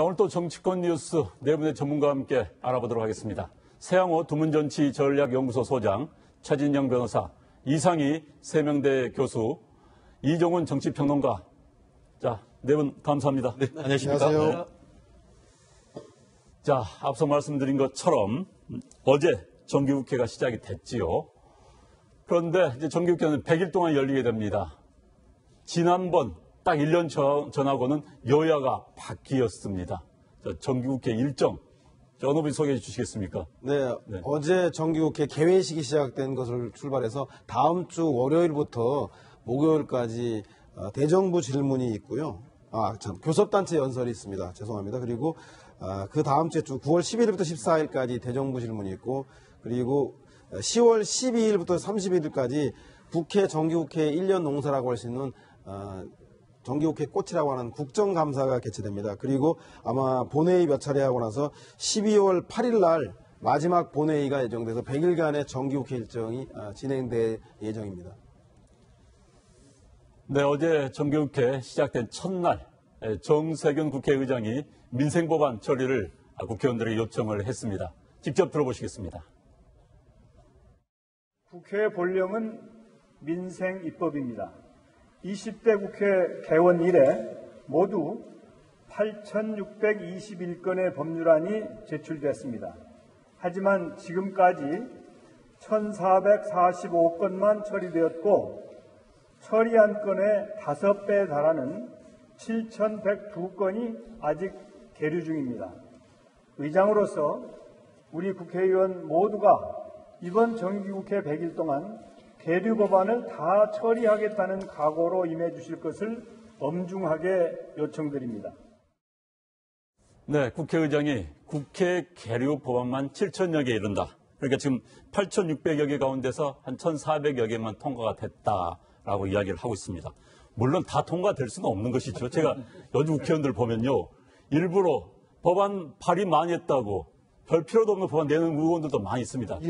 오늘 또 정치권 뉴스 네 분의 전문가와 함께 알아보도록 하겠습니다. 세양호 두문정치전략연구소 소장, 최진영 변호사, 이상희 세명대 교수, 이종훈 정치평론가. 자, 네 분 감사합니다. 네, 안녕하십니까. 안녕하세요. 자, 앞서 말씀드린 것처럼 어제 정기국회가 시작이 됐지요. 그런데 이제 정기국회는 100일 동안 열리게 됩니다. 지난번 딱 1년 전하고는 여야가 바뀌었습니다. 정기국회 일정, 어느 분이 소개해 주시겠습니까? 네, 어제 정기국회 개회식이 시작된 것을 출발해서 다음 주 월요일부터 목요일까지 대정부 질문이 있고요. 교섭단체 연설이 있습니다. 죄송합니다. 그리고 그 다음 주 9월 11일부터 14일까지 대정부 질문이 있고, 그리고 10월 12일부터 31일까지 국회 정기국회 1년 농사라고 할 수 있는 정기국회 꽃이라고 하는 국정감사가 개최됩니다. 그리고 아마 본회의 몇 차례 하고 나서 12월 8일 날 마지막 본회의가 예정돼서 100일간의 정기국회 일정이 진행될 예정입니다. 네, 어제 정기국회 시작된 첫날 정세균 국회의장이 민생법안 처리를 국회의원들에게 요청을 했습니다. 직접 들어보시겠습니다. 국회의 본령은 민생 입법입니다. 20대 국회 개원 이래 모두 8,621건의 법률안이 제출됐습니다. 하지만 지금까지 1,445건만 처리되었고 처리한 건의 5배에 달하는 7,102건이 아직 계류 중입니다. 의장으로서 우리 국회의원 모두가 이번 정기국회 100일 동안 계류 법안을 다 처리하겠다는 각오로 임해 주실 것을 엄중하게 요청드립니다. 네, 국회의장이 국회 계류 법안만 7,000여 개 이른다. 그러니까 지금 8,600여 개 가운데서 한 1,400여 개만 통과가 됐다라고 이야기를 하고 있습니다. 물론 다 통과될 수는 없는 것이죠. 제가 요즘 국회의원들 보면요, 일부러 법안 발의 많이 했다고 별 필요도 없는 법안 내는 의원들도 많이 있습니다.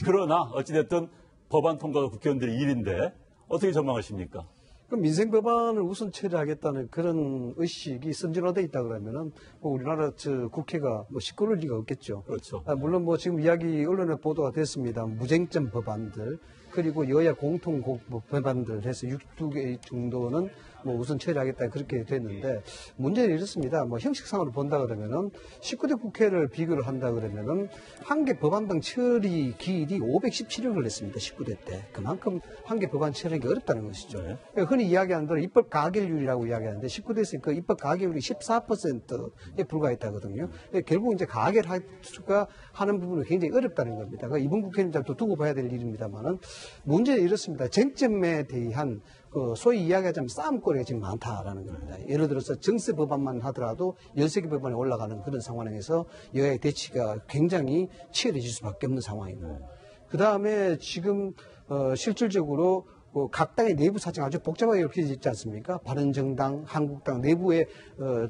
그러나 어찌됐든 법안 통과가 국회의원들의 일인데 어떻게 전망하십니까? 그럼 민생 법안을 우선 처리하겠다는 그런 의식이 선진화되어 있다 그러면은 우리나라 국회가 시끄러울 리가 없겠죠. 그렇죠. 물론 지금 이야기 언론에 보도가 됐습니다. 무쟁점 법안들 그리고 여야 공통 법안들 해서 62개 정도는 우선 처리하겠다 그렇게 됐는데, 문제는 이렇습니다. 형식상으로 본다 그러면은 19대 국회를 비교를 한다 그러면은 한 개 법안당 처리 기일이 517일을 걸렸습니다. 19대 때. 그만큼 한 개 법안 처리하기 어렵다는 것이죠. 네. 흔히 이야기하는 대로 입법 가결률이라고 이야기하는데 19대에서 그 입법 가결률이 14%에 불과했다거든요. 결국 이제 가결하가 하는 부분은 굉장히 어렵다는 겁니다. 이번 국회는 좀 더 두고 봐야 될 일입니다만은, 문제는 이렇습니다. 쟁점에 대한 소위 이야기하자면 싸움거리가 지금 많다라는 겁니다. 예를 들어서 정세 법안만 하더라도 13개 법안이 올라가는 그런 상황에서 여야의 대치가 굉장히 치열해질 수밖에 없는 상황이고, 그 다음에 지금 실질적으로 각 당의 내부 사정이 아주 복잡하게 얽혀져 있지 않습니까? 바른정당, 한국당 내부의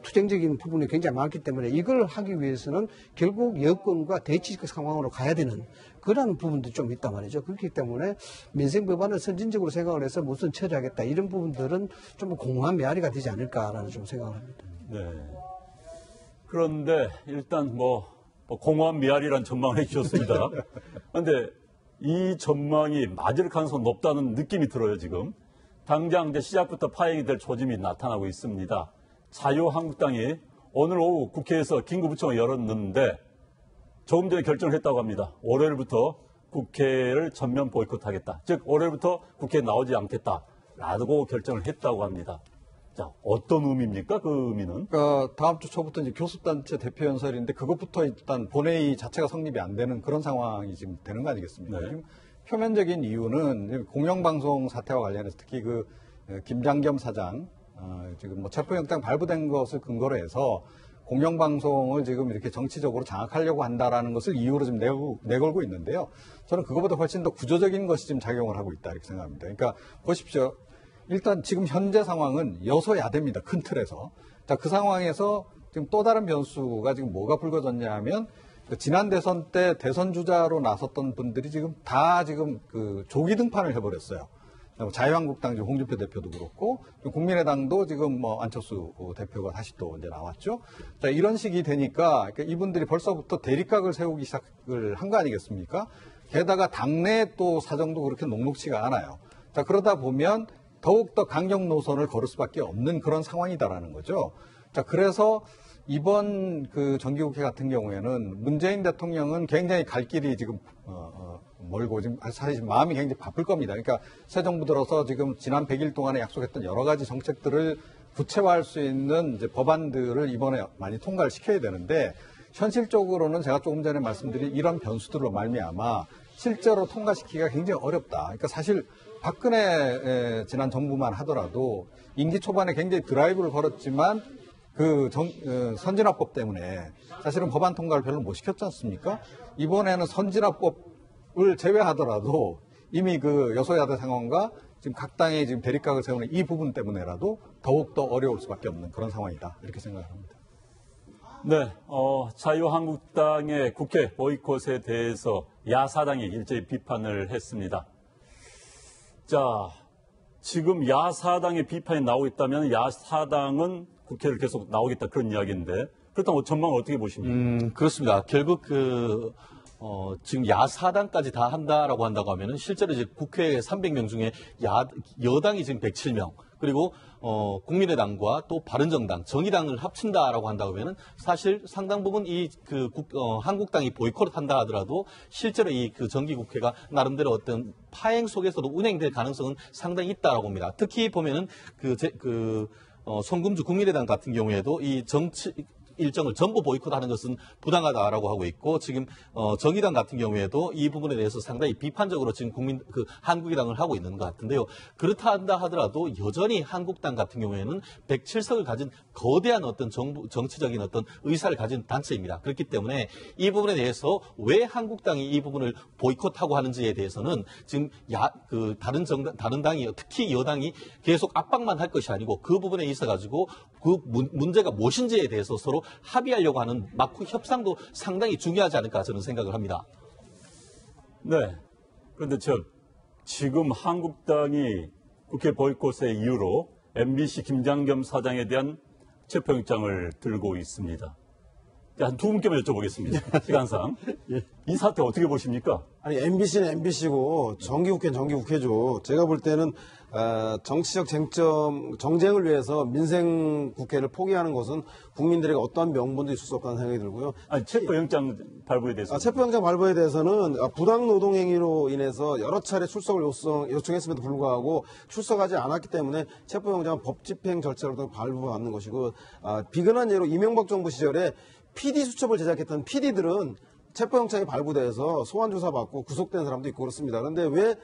투쟁적인 부분이 굉장히 많기 때문에 이걸 하기 위해서는 결국 여권과 대치적 상황으로 가야 되는 그런 부분도 좀 있단 말이죠. 그렇기 때문에 민생 법안을 선진적으로 생각을 해서 무슨 처리하겠다 이런 부분들은 좀 공허한 메아리가 되지 않을까라는 좀 생각을 합니다. 네. 그런데 일단 공허한 메아리란 전망을 해주셨습니다. 그런데 이 전망이 맞을 가능성이 높다는 느낌이 들어요, 지금. 당장 이제 시작부터 파행이 될 조짐이 나타나고 있습니다. 자유한국당이 오늘 오후 국회에서 긴급부청을 열었는데 조금 전에 결정을 했다고 합니다. 월요일부터 국회를 전면 보이콧하겠다. 즉, 월요일부터 국회에 나오지 않겠다라고 결정을 했다고 합니다. 자, 어떤 의미입니까? 그 의미는? 다음 주 초부터 이제 교섭단체 대표 연설인데 그것부터 일단 본회의 자체가 성립이 안 되는 그런 상황이 지금 되는 거 아니겠습니까? 네. 지금 표면적인 이유는 공영방송 사태와 관련해서 특히 김장겸 사장 지금 체포영장 발부된 것을 근거로 해서 공영방송을 지금 이렇게 정치적으로 장악하려고 한다라는 것을 이유로 지금 내걸고 있는데요. 저는 그것보다 훨씬 더 구조적인 것이 지금 작용을 하고 있다 이렇게 생각합니다. 그러니까 보십시오. 일단 지금 현재 상황은 여소야대입니다. 큰 틀에서. 자, 그 상황에서 지금 또 다른 변수가 지금 뭐가 불거졌냐 하면 지난 대선 때 대선 주자로 나섰던 분들이 지금 다 지금 조기 등판을 해버렸어요. 자유한국당 지금 홍준표 대표도 그렇고 국민의당도 지금 뭐 안철수 대표가 다시 또 이제 나왔죠. 자, 이런 식이 되니까 이분들이 벌써부터 대립각을 세우기 시작을 한 거 아니겠습니까? 게다가 당내 또 사정도 그렇게 녹록치가 않아요. 자, 그러다 보면 더욱더 강경 노선을 걸을 수밖에 없는 그런 상황이다라는 거죠. 자, 그래서 이번 그 정기국회 같은 경우에는 문재인 대통령은 굉장히 갈 길이 지금 멀고 지금 사실 마음이 굉장히 바쁠 겁니다. 그러니까 새 정부 들어서 지금 지난 100일 동안에 약속했던 여러 가지 정책들을 구체화할 수 있는 이제 법안들을 이번에 많이 통과를 시켜야 되는데 현실적으로는 제가 조금 전에 말씀드린 이런 변수들로 말미암아 실제로 통과시키기가 굉장히 어렵다. 그러니까 사실 박근혜 지난 정부만 하더라도 임기 초반에 굉장히 드라이브를 걸었지만 선진화법 때문에 사실은 법안 통과를 별로 못 시켰지 않습니까? 이번에는 선진화법을 제외하더라도 이미 그 여소야대 상황과 지금 각 당의 지금 대립각을 세우는 이 부분 때문에라도 더욱더 어려울 수밖에 없는 그런 상황이다. 이렇게 생각합니다. 네, 자유한국당의 국회 보이콧에 대해서 야사당이 일제히 비판을 했습니다. 자, 지금 야사당의 비판이 나오고 있다면 야사당은 국회를 계속 나오겠다 그런 이야기인데 그렇다면 전망을 어떻게 보십니까? 그렇습니다. 결국 지금 야사당까지 다 한다라고 한다고 하면은 실제로 이제 국회 300명 중에 여당이 지금 107명 그리고 국민의당과 또 바른정당, 정의당을 합친다라고 한다고 하면은 사실 상당 부분 한국당이 보이콧한다 하더라도 실제로 이 그 정기국회가 나름대로 어떤 파행 속에서도 운행될 가능성은 상당히 있다라고 봅니다. 특히 보면은 송금주 국민의당 같은 경우에도 이 정치 일정을 전부 보이콧하는 것은 부당하다라고 하고 있고 지금 정의당 같은 경우에도 이 부분에 대해서 상당히 비판적으로 지금 한국의당을 하고 있는 것 같은데요. 그렇다 한다 하더라도 여전히 한국당 같은 경우에는 107석을 가진 거대한 어떤 정치적인 어떤 의사를 가진 단체입니다. 그렇기 때문에 이 부분에 대해서 왜 한국당이 이 부분을 보이콧하고 하는지에 대해서는 지금 다른 당이 특히 여당이 계속 압박만 할 것이 아니고 그 부분에 있어가지고 그 문제가 무엇인지에 대해서 서로 합의하려고 하는 막후 협상도 상당히 중요하지 않을까 저는 생각을 합니다. 네. 그런데 지금 한국당이 국회 보이콧의 이유로 MBC 김장겸 사장에 대한 체포영장을 들고 있습니다. 한 두 분께만 여쭤보겠습니다. 시간상. 이 사태 어떻게 보십니까? 아니, MBC는 MBC고 정기국회는 정기국회죠. 제가 볼 때는 정치적 정쟁을 위해서 민생국회를 포기하는 것은 국민들에게 어떠한 명분도 있을 수 없다는 생각이 들고요. 아니, 체포영장 발부에 대해서. 체포영장 발부에 대해서는 부당 노동행위로 인해서 여러 차례 출석을 요청했음에도 불구하고 출석하지 않았기 때문에 체포영장은 법집행 절차로 발부받는 것이고, 비근한 예로 이명박 정부 시절에 PD 수첩을 제작했던 PD들은 체포영장이 발부돼서 소환조사받고 구속된 사람도 있고 그렇습니다. 그런데 왜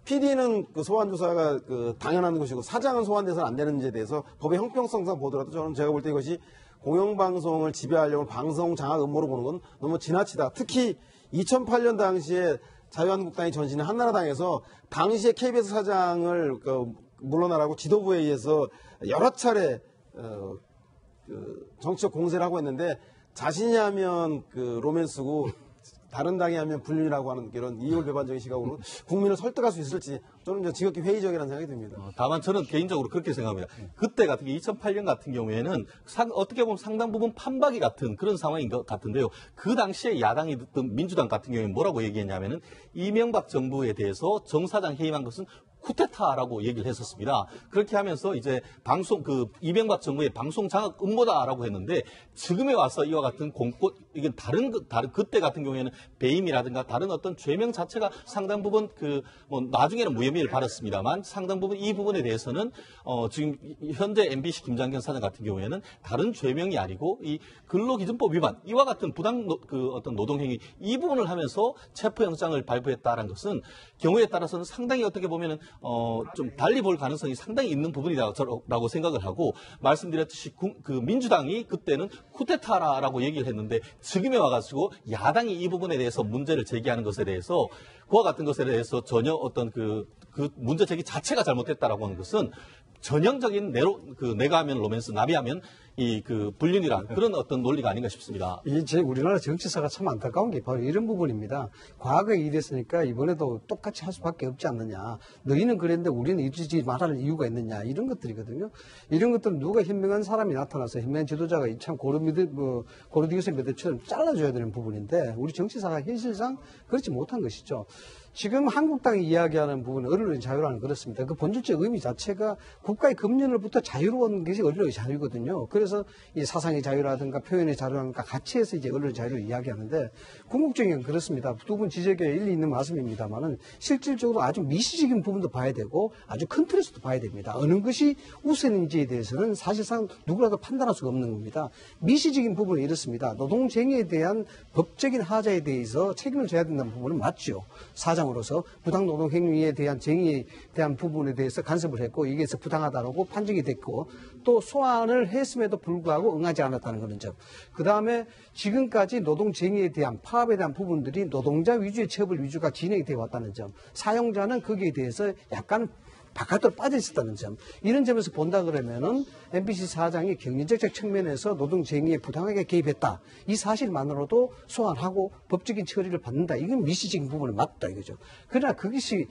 PD는 그 소환조사가 당연한 것이고 사장은 소환돼서는 안 되는지에 대해서 법의 형평성상 보더라도 저는 제가 볼 때 이것이 공영방송을 지배하려고 방송 장악 음모로 보는 건 너무 지나치다. 특히 2008년 당시에 자유한국당이 전신인 한나라당에서 당시에 KBS 사장을 물러나라고 지도부에 의해서 여러 차례 정치적 공세를 하고 있는데 자신이 하면 로맨스고 다른 당이 하면 불륜이라고 하는 이런 이율배반적인 시각으로 국민을 설득할 수 있을지 저는 지극히 회의적이라는 생각이 듭니다. 다만 저는 개인적으로 그렇게 생각합니다. 그때 같은 게 2008년 같은 경우에는 어떻게 보면 상당 부분 판박이 같은 그런 상황인 것 같은데요. 그 당시에 야당이 듣던 민주당 같은 경우에는 뭐라고 얘기했냐면은 이명박 정부에 대해서 정 사장 해임한 것은 쿠데타라고 얘기를 했었습니다. 그렇게 하면서 이제 이명박 정부의 방송 장악 음모다라고 했는데 지금에 와서 이와 같은 이게 다른 그때 같은 경우에는 배임이라든가 다른 어떤 죄명 자체가 상당 부분 나중에는 무혐의를 받았습니다만 상당 부분 이 부분에 대해서는 지금 현재 MBC 김장겸 사장 같은 경우에는 다른 죄명이 아니고 이 근로기준법 위반 이와 같은 부당 어떤 노동행위 이 부분을 하면서 체포영장을 발부했다라는 것은 경우에 따라서는 상당히 어떻게 보면은 좀 달리 볼 가능성이 상당히 있는 부분이라고 생각을 하고 말씀드렸듯이 민주당이 그때는 쿠데타라고 얘기를 했는데 지금에 와가지고 야당이 이 부분에 대해서 문제를 제기하는 것에 대해서 그와 같은 것에 대해서 전혀 어떤 그 문제 제기 자체가 잘못됐다라고 하는 것은 전형적인 내가 하면 로맨스, 남이 하면 이 그 불륜이란 그런 어떤 논리가 아닌가 싶습니다. 제 우리나라 정치사가 참 안타까운 게 바로 이런 부분입니다. 과거에 이랬으니까 이번에도 똑같이 할 수밖에 없지 않느냐. 너희는 그랬는데 우리는 이러지 말할 이유가 있느냐. 이런 것들이거든요. 이런 것들은 누가 현명한 사람이 나타나서 현명한 지도자가 참 고르디우스의 몇 대처럼 잘라줘야 되는 부분인데 우리 정치사가 현실상 그렇지 못한 것이죠. 지금 한국당이 이야기하는 부분은 언론의 자유라는 그렇습니다. 그 본질적 의미 자체가 국가의 금년으로부터 자유로운 것이 언론의 자유거든요. 그래서 이 사상의 자유라든가 표현의 자유라든가 같이 해서 이제 언론의 자유를 이야기하는데 궁극적인 건 그렇습니다. 두 분 지적에 일리 있는 말씀입니다만은 실질적으로 아주 미시적인 부분도 봐야 되고 아주 큰 틀에서도 봐야 됩니다. 어느 것이 우선인지에 대해서는 사실상 누구라도 판단할 수가 없는 겁니다. 미시적인 부분은 이렇습니다. 노동쟁의에 대한 법적인 하자에 대해서 책임을 져야 된다는 부분은 맞죠. 사장으로서 부당노동 행위에 대한 정의에 대한 부분에 대해서 간섭을 했고 이게 부당하다고 판정이 됐고 또 소환을 했음에도 불구하고 응하지 않았다는 그런 점. 그 다음에 지금까지 노동쟁의에 대한 파업에 대한 부분들이 노동자 위주의 처벌 위주가 진행이 되어 왔다는 점. 사용자는 거기에 대해서 약간 바깥으로 빠져 있었다는 점. 이런 점에서 본다 그러면은 MBC 사장이 경제적 측면에서 노동쟁의에 부당하게 개입했다. 이 사실만으로도 소환하고 법적인 처리를 받는다. 이건 미시적인 부분은 맞다 이거죠. 그러나 그것이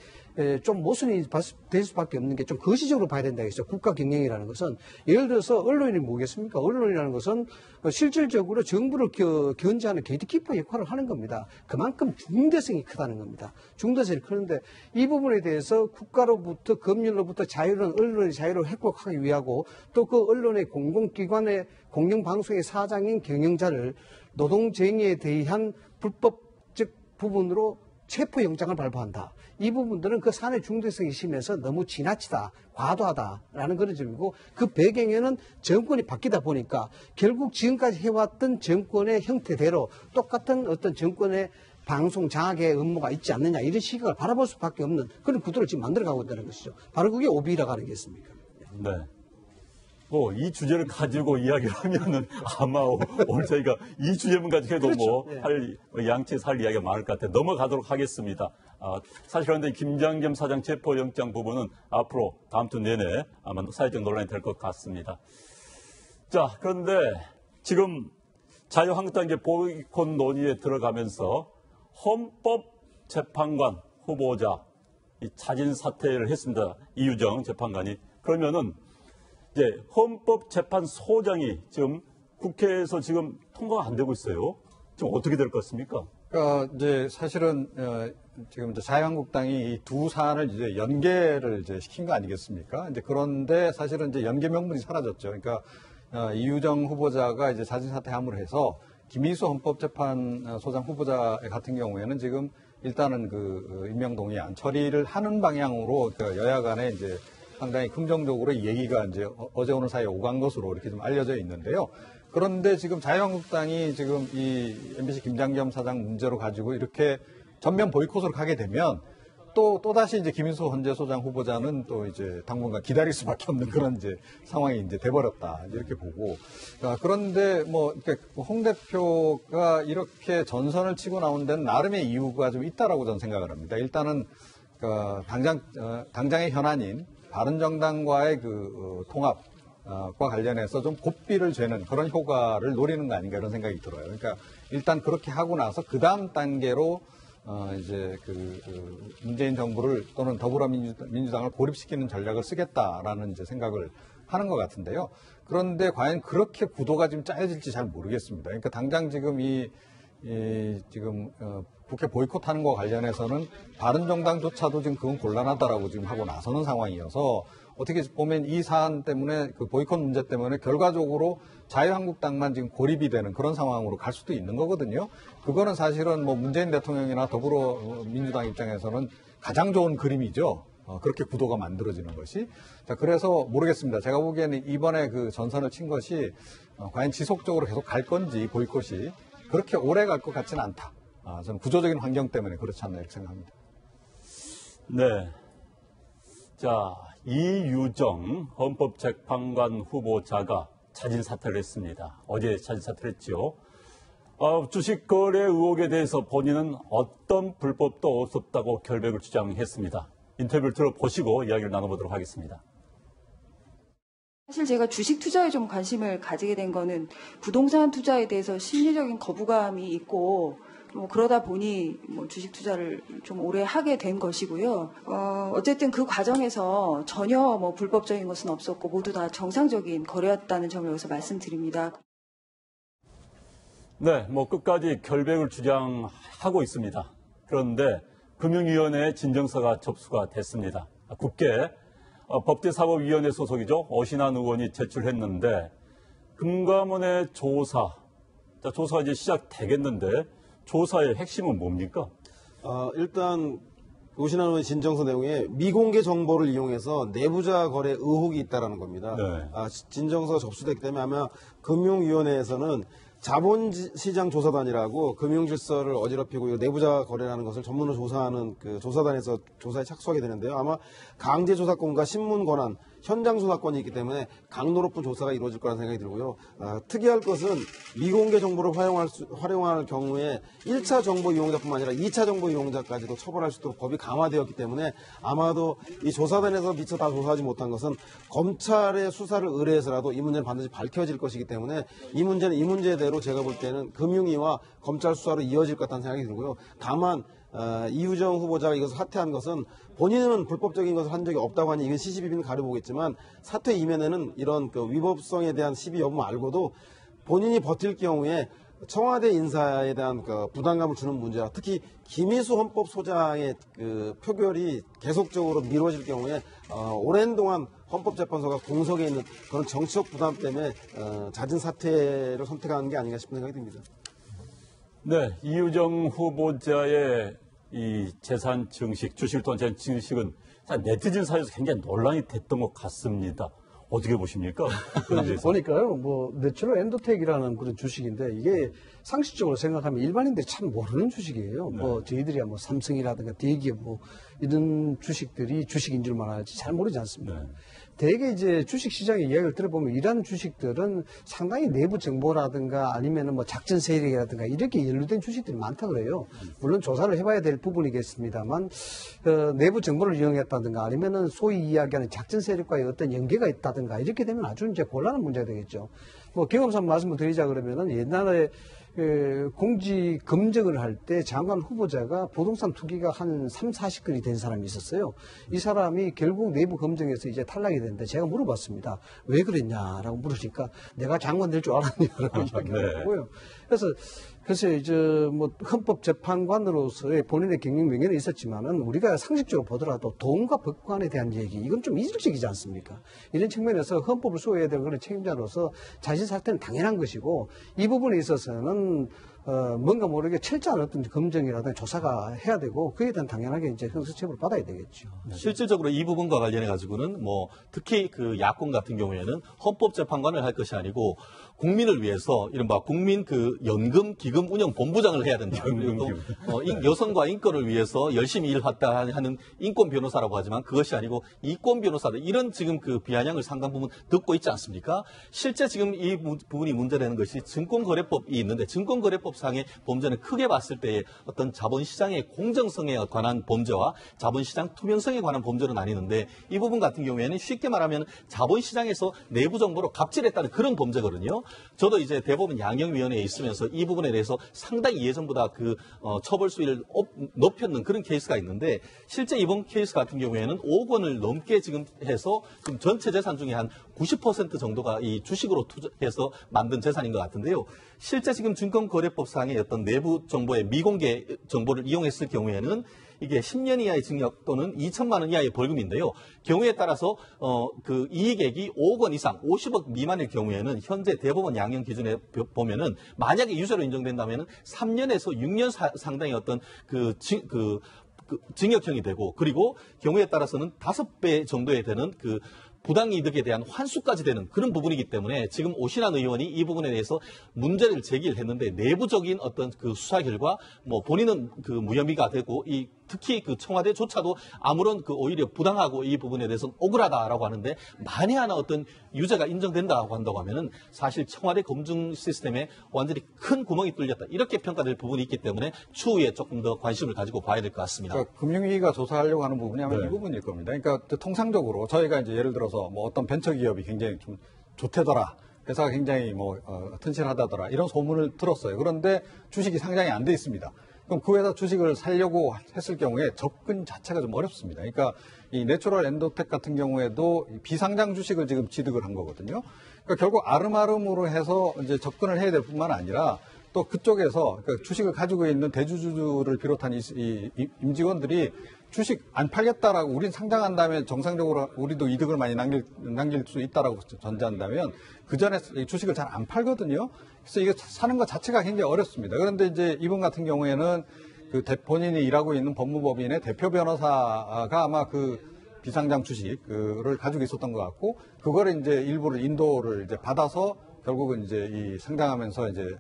좀 모순이 될 수밖에 없는 게 좀 거시적으로 봐야 된다 이거죠. 국가 경영이라는 것은 예를 들어서 언론인이 뭐겠습니까? 언론이라는 것은 실질적으로 정부를 견제하는 게이트키퍼 역할을 하는 겁니다. 그만큼 중대성이 크다는 겁니다. 중대성이 크는데 이 부분에 대해서 국가로부터 법률로부터 자유로운 언론의 자유를 획곡하기 위하고 또 그 언론의 공공기관의 공영방송의 사장인 경영자를 노동쟁의에 대한 불법적 부분으로 체포영장을 발부한다. 이 부분들은 그 사안의 중대성이 심해서 너무 지나치다, 과도하다라는 그런 점이고 그 배경에는 정권이 바뀌다 보니까 결국 지금까지 해왔던 정권의 형태대로 똑같은 어떤 정권의 방송 장악의 업무가 있지 않느냐 이런 시각을 바라볼 수밖에 없는 그런 구도를 지금 만들어가고 있다는 것이죠. 바로 그게 오비라고 하는 게 있습니까? 네. 이 주제를 가지고 이야기를 하면은 아마 오늘 저희가 이 주제만 가지고 해도 그렇죠. 양치에서 할 이야기가 많을 것 같아요. 넘어가도록 하겠습니다. 사실 그런데 김장겸 사장 체포영장 부분은 앞으로 다음 주 내내 아마 사회적 논란이 될 것 같습니다. 자, 그런데 지금 자유한국당 이제 보이콧 논의에 들어가면서 헌법재판관 후보자 이 자진 사퇴를 했습니다. 이유정 재판관이. 그러면은 이제 헌법재판소장이 지금 국회에서 지금 통과가 안 되고 있어요. 지금 어떻게 될 것 같습니까? 그러니까 이제 사실은 지금 이제 자유한국당이 이 두 사안을 이제 연계를 이제 시킨 거 아니겠습니까? 이제 그런데 사실은 이제 연계 명분이 사라졌죠. 그러니까 이유정 후보자가 이제 자진 사퇴함으로 해서 김희수 헌법재판소장 후보자 같은 경우에는 지금 일단은 그 임명동의안 처리를 하는 방향으로 그 여야 간에 이제 상당히 긍정적으로 이 얘기가 이제 어제 오늘 사이에 오간 것으로 이렇게 좀 알려져 있는데요. 그런데 지금 자유한국당이 지금 이 MBC 김장겸 사장 문제로 가지고 이렇게 전면 보이콧으로 가게 되면 또다시 이제 김인수 헌재소장 후보자는 또 이제 당분간 기다릴 수밖에 없는 그런 이제 상황이 이제 돼버렸다. 이렇게 보고. 그런데 홍 대표가 이렇게 전선을 치고 나온 데는 나름의 이유가 좀 있다라고 저는 생각을 합니다. 일단은 당장의 현안인 바른정당과의 통합과 관련해서 좀 고삐를 죄는 그런 효과를 노리는 거 아닌가 이런 생각이 들어요. 그러니까 일단 그렇게 하고 나서 그 다음 단계로 이제 문재인 정부를 또는 더불어민주당을 고립시키는 전략을 쓰겠다라는 이제 생각을 하는 것 같은데요. 그런데 과연 그렇게 구도가 지금 짜여질지 잘 모르겠습니다. 그러니까 당장 지금 지금 국회 보이콧하는 것과 관련해서는 바른정당조차도 지금 그건 곤란하다라고 지금 하고 나서는 상황이어서 어떻게 보면 이 사안 때문에 그 보이콧 문제 때문에 결과적으로 자유한국당만 지금 고립이 되는 그런 상황으로 갈 수도 있는 거거든요. 그거는 사실은 문재인 대통령이나 더불어민주당 입장에서는 가장 좋은 그림이죠. 그렇게 구도가 만들어지는 것이. 자, 그래서 모르겠습니다. 제가 보기에는 이번에 그 전선을 친 것이 과연 지속적으로 계속 갈 건지 보이콧이 그렇게 오래 갈 것 같지는 않다. 저는 구조적인 환경 때문에 그렇지 않나 이렇게 생각합니다. 네. 자, 이유정 헌법재판관 후보자가 자진 사퇴를 했습니다. 어제 자진 사퇴를 했죠. 주식 거래 의혹에 대해서 본인은 어떤 불법도 없었다고 결백을 주장했습니다. 인터뷰를 들어보시고 이야기를 나눠보도록 하겠습니다. 사실 제가 주식 투자에 좀 관심을 가지게 된 거는 부동산 투자에 대해서 심리적인 거부감이 있고 그러다 보니 주식 투자를 좀 오래 하게 된 것이고요. 어쨌든 그 과정에서 전혀 불법적인 것은 없었고 모두 다 정상적인 거래였다는 점을 여기서 말씀드립니다. 네, 끝까지 결백을 주장하고 있습니다. 그런데 금융위원회에 진정서가 접수가 됐습니다. 국회 법제사법위원회 소속이죠. 어신환 의원이 제출했는데 금감원의 조사가 이제 시작되겠는데 조사의 핵심은 뭡니까? 일단 오신환 의원의 진정서 내용에 미공개 정보를 이용해서 내부자 거래 의혹이 있다라는 겁니다. 네. 진정서 접수됐기 때문에 아마 금융위원회에서는 자본시장 조사단이라고 금융질서를 어지럽히고 내부자 거래라는 것을 전문으로 조사하는 그 조사단에서 조사에 착수하게 되는데요. 아마 강제조사권과 신문권한 현장 조사권이 있기 때문에 강도 높은 조사가 이루어질 거라는 생각이 들고요. 특이할 것은 미공개 정보를 활용할 경우에 1차 정보 이용자뿐만 아니라 2차 정보 이용자까지도 처벌할 수 있도록 법이 강화되었기 때문에 아마도 이 조사단에서 미처 다 조사하지 못한 것은 검찰의 수사를 의뢰해서라도 이 문제는 반드시 밝혀질 것이기 때문에 이 문제는 이 문제대로 제가 볼 때는 금융위와 검찰 수사로 이어질 것 같다는 생각이 들고요. 다만 이우정 후보자가 이것을 사퇴한 것은 본인은 불법적인 것을 한 적이 없다고 하니 이건 시시비비는 가려보겠지만 사퇴 이면에는 이런 그 위법성에 대한 시비 여부 말고도 본인이 버틸 경우에 청와대 인사에 대한 그 부담감을 주는 문제와 특히 김희수 헌법소장의 그 표결이 계속적으로 미뤄질 경우에 오랜 동안 헌법재판소가 공석에 있는 그런 정치적 부담 때문에 잦은 사퇴를 선택하는 게 아닌가 싶은 생각이 듭니다. 네, 이우정 후보자의 이 재산 증식, 주식을 통한 재산 증식은 네티즌 사이에서 굉장히 논란이 됐던 것 같습니다. 어떻게 보십니까? 보니까요, 내추럴 엔더텍이라는 그런 주식인데 이게 상식적으로 생각하면 일반인들이 참 모르는 주식이에요. 네. 저희들이야 삼성이라든가 대기업 이런 주식들이 주식인 줄만 알지 잘 모르지 않습니까? 네. 대개 이제 주식 시장의 이야기를 들어보면 이러한 주식들은 상당히 내부 정보라든가 아니면은 작전 세력이라든가 이렇게 연루된 주식들이 많다 그래요. 물론 조사를 해봐야 될 부분이겠습니다만 내부 정보를 이용했다든가 아니면은 소위 이야기하는 작전 세력과의 어떤 연계가 있다든가 이렇게 되면 아주 이제 곤란한 문제가 되겠죠. 경험상 말씀을 드리자 그러면은 옛날에 공직 검증을 할 때 장관 후보자가 부동산 투기가 한 3, 40건이 된 사람이 있었어요. 이 사람이 결국 내부 검증에서 이제 탈락이 됐는데 제가 물어봤습니다. 왜 그랬냐라고 물으니까 내가 장관 될 줄 알았냐라고 이야기하더라고요. 그래서 이제 헌법재판관으로서의 본인의 경영 명예는 있었지만은 우리가 상식적으로 보더라도 돈과 법관에 대한 얘기 이건 좀 이질적이지 않습니까? 이런 측면에서 헌법을 수호해야 될 그런 책임자로서 자신 사퇴는 당연한 것이고 이 부분에 있어서는 뭔가 모르게 철저한 어떤 검증이라든가 조사가 해야 되고 그에 대한 당연하게 이제 형사처벌을 받아야 되겠죠. 실질적으로 이 부분과 관련해 가지고는 특히 그 야권 같은 경우에는 헌법재판관을 할 것이 아니고 국민을 위해서 이른바 국민 그 연금 기금 운영 본부장을 해야 된다. 또 여성과 인권을 위해서 열심히 일했다 하는 인권 변호사라고 하지만 그것이 아니고 이권 변호사들 이런 지금 그 비아냥을 상당 부분 듣고 있지 않습니까? 실제 지금 이 부분이 문제되는 것이 증권거래법이 있는데 증권거래법상의 범죄는 크게 봤을 때의 어떤 자본시장의 공정성에 관한 범죄와 자본시장 투명성에 관한 범죄는 나뉘는데 이 부분 같은 경우에는 쉽게 말하면 자본시장에서 내부 정보로 갑질했다는 그런 범죄거든요. 저도 이제 대법원 양형위원회에 있으면서 이 부분에 대해서 상당히 예전보다 그 처벌 수위를 높였는 그런 케이스가 있는데 실제 이번 케이스 같은 경우에는 5억 원을 넘게 지금 해서 지금 전체 재산 중에 한 90% 정도가 이 주식으로 투자해서 만든 재산인 것 같은데요. 실제 지금 증권거래법상의 어떤 내부 정보의 미공개 정보를 이용했을 경우에는 이게 10년 이하의 징역 또는 2천만 원 이하의 벌금인데요. 경우에 따라서 그 이익액이 5억 원 이상, 50억 미만일 경우에는 현재 대법원 양형 기준에 보면은 만약에 유죄로 인정된다면은 3년에서 6년 상당의 어떤 징역형이 되고 그리고 경우에 따라서는 5배 정도에 되는 그 부당이득에 대한 환수까지 되는 그런 부분이기 때문에 지금 오신환 의원이 이 부분에 대해서 문제를 제기를 했는데 내부적인 어떤 그 수사 결과 본인은 그 무혐의가 되고 이 특히 그 청와대조차도 아무런 그 오히려 부당하고 이 부분에 대해서 억울하다라고 하는데 만에 하나 어떤 유죄가 인정된다고 한다고 하면은 사실 청와대 검증 시스템에 완전히 큰 구멍이 뚫렸다 이렇게 평가될 부분이 있기 때문에 추후에 조금 더 관심을 가지고 봐야 될 것 같습니다. 그러니까 금융위가 조사하려고 하는 부분이 아마 네. 이 부분일 겁니다. 그러니까 통상적으로 저희가 이제 예를 들어서 뭐 어떤 벤처기업이 굉장히 좀 좋대더라. 회사가 굉장히 튼실하다더라. 이런 소문을 들었어요. 그런데 주식이 상장이 안 돼 있습니다. 그럼 그 회사 주식을 살려고 했을 경우에 접근 자체가 좀 어렵습니다. 그러니까 이 내추럴 엔도텍 같은 경우에도 비상장 주식을 지금 취득을 한 거거든요. 그러니까 결국 아름아름으로 해서 이제 접근을 해야 될 뿐만 아니라 또 그쪽에서 그러니까 주식을 가지고 있는 대주주를 비롯한 이 임직원들이 주식 안 팔겠다라고 우린 상장한 다음에 정상적으로 우리도 이득을 많이 남길 수 있다라고 전제한다면 그 전에 주식을 잘 안 팔거든요. 그래서 이게 사는 것 자체가 굉장히 어렵습니다. 그런데 이제 이분 같은 경우에는 그 본인이 일하고 있는 법무법인의 대표 변호사가 아마 그 비상장 주식을 가지고 있었던 것 같고 그거를 이제 일부를 인도를 이제 받아서 결국은 이제 이 상장하면서 이제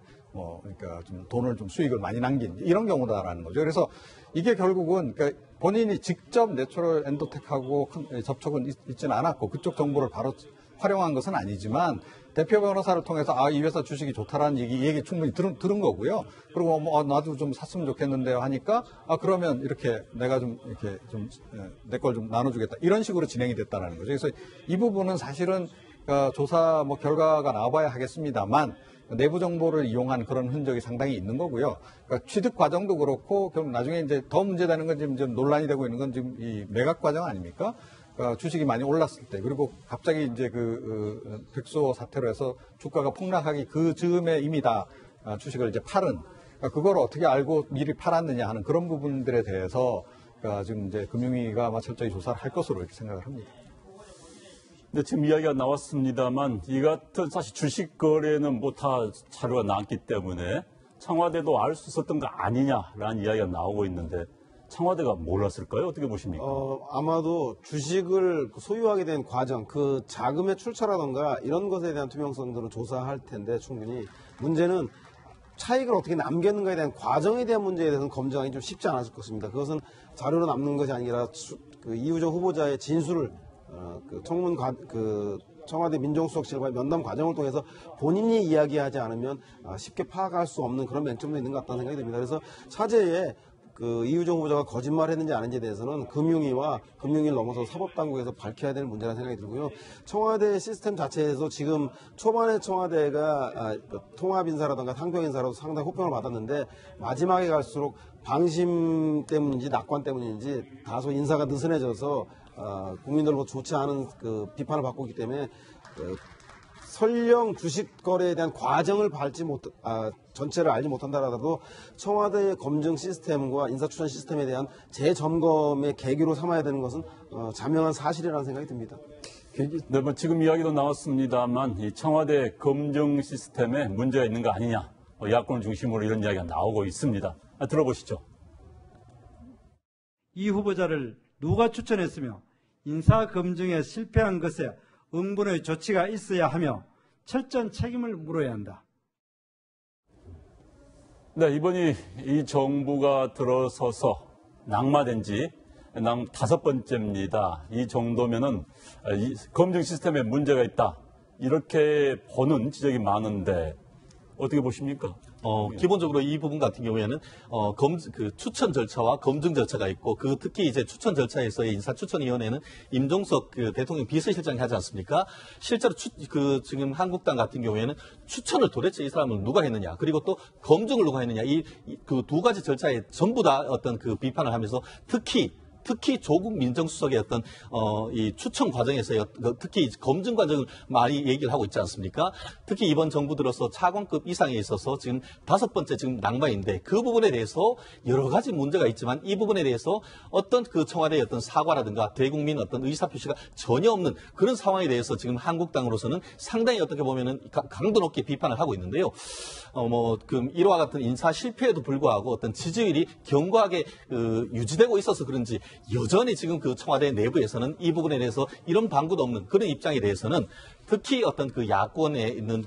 그러니까 좀 돈을 좀 수익을 많이 남긴 이런 경우다라는 거죠. 그래서 이게 결국은 그러니까 본인이 직접 내추럴 엔도텍하고 접촉은 있지는 않았고 그쪽 정보를 바로 활용한 것은 아니지만 대표 변호사를 통해서 이 회사 주식이 좋다라는 얘기 충분히 들은 거고요. 그리고 나도 좀 샀으면 좋겠는데요 하니까 그러면 이렇게 내가 좀 이렇게 좀 내 걸 좀 나눠주겠다 이런 식으로 진행이 됐다라는 거죠. 그래서 이 부분은 사실은 조사 결과가 나와봐야 하겠습니다만. 내부 정보를 이용한 그런 흔적이 상당히 있는 거고요. 그러니까 취득 과정도 그렇고, 그럼 나중에 이제 더 문제되는 건 지금 논란이 되고 있는 건 지금 이 매각 과정 아닙니까? 그러니까 주식이 많이 올랐을 때, 그리고 갑자기 이제 백수호 사태로 해서 주가가 폭락하기 그 즈음에 이미 다 주식을 이제 팔은, 그러니까 그걸 어떻게 알고 미리 팔았느냐 하는 그런 부분들에 대해서 지금 이제 금융위가 아마 철저히 조사를 할 것으로 이렇게 생각을 합니다. 근데 지금 이야기가 나왔습니다만 이 같은 사실 주식 거래는 다 자료가 나왔기 때문에 청와대도 알 수 있었던 거 아니냐라는 이야기가 나오고 있는데 청와대가 몰랐을까요? 어떻게 보십니까? 아마도 주식을 소유하게 된 과정, 그 자금의 출처라던가 이런 것에 대한 투명성들은 조사할 텐데 충분히 문제는 차익을 어떻게 남겼는가에 대한 과정에 대한 문제에 대해서는 검증하기 좀 쉽지 않았을 것입니다. 그것은 자료로 남는 것이 아니라 이우정 후보자의 진술을 청와대 민정수석실과의 면담 과정을 통해서 본인이 이야기하지 않으면 쉽게 파악할 수 없는 그런 맹점도 있는 것 같다는 생각이 듭니다. 그래서 차제에 이우정 후보자가 거짓말했는지 아닌지에 대해서는 금융위와 금융위를 넘어서 사법당국에서 밝혀야 될 문제라는 생각이 들고요. 청와대 시스템 자체에서 지금 초반에 청와대가 통합인사라든가 상병인사라도 상당히 호평을 받았는데 마지막에 갈수록 방심 때문인지 낙관 때문인지 다소 인사가 느슨해져서 국민들로부터 좋지 않은 비판을 받고 있기 때문에 설령 주식 거래에 대한 과정을 전체를 알지 못한다라도 청와대의 검증 시스템과 인사추천 시스템에 대한 재점검의 계기로 삼아야 되는 것은 자명한 사실이라는 생각이 듭니다. 네, 지금 이야기도 나왔습니다만 이 청와대 검증 시스템에 문제가 있는 거 아니냐, 야권을 중심으로 이런 이야기가 나오고 있습니다. 들어보시죠. 이 후보자를 누가 추천했으며 인사검증에 실패한 것에 응분의 조치가 있어야 하며 철저한 책임을 물어야 한다. 네, 이번이 이 정부가 들어서서 낙마된 지 5번째입니다. 이 정도면은 이 검증 시스템에 문제가 있다. 이렇게 보는 지적이 많은데 어떻게 보십니까? 기본적으로 이 부분 같은 경우에는 추천 절차와 검증 절차가 있고 특히 이제 추천 절차에서의 인사추천위원회는 임종석 대통령 비서실장이 하지 않습니까? 실제로 지금 한국당 같은 경우에는 추천을 도대체 이 사람은 누가 했느냐, 그리고 또 검증을 누가 했느냐, 그 두 가지 절차에 전부 다 어떤 비판을 하면서 특히 조국 민정수석의 이 추천 과정에서의 특히 검증 과정을 많이 얘기를 하고 있지 않습니까? 특히 이번 정부 들어서 차관급 이상에 있어서 지금 5번째 지금 낙마인데 그 부분에 대해서 여러 가지 문제가 있지만 이 부분에 대해서 어떤 청와대의 어떤 사과라든가 대국민 어떤 의사표시가 전혀 없는 그런 상황에 대해서 지금 한국당으로서는 상당히 어떻게 보면은 강도 높게 비판을 하고 있는데요. 이와 같은 인사 실패에도 불구하고 어떤 지지율이 견고하게 유지되고 있어서 그런지 여전히 지금 청와대 내부에서는 이 부분에 대해서 이런 방구도 없는 그런 입장에 대해서는 특히 어떤 야권에 있는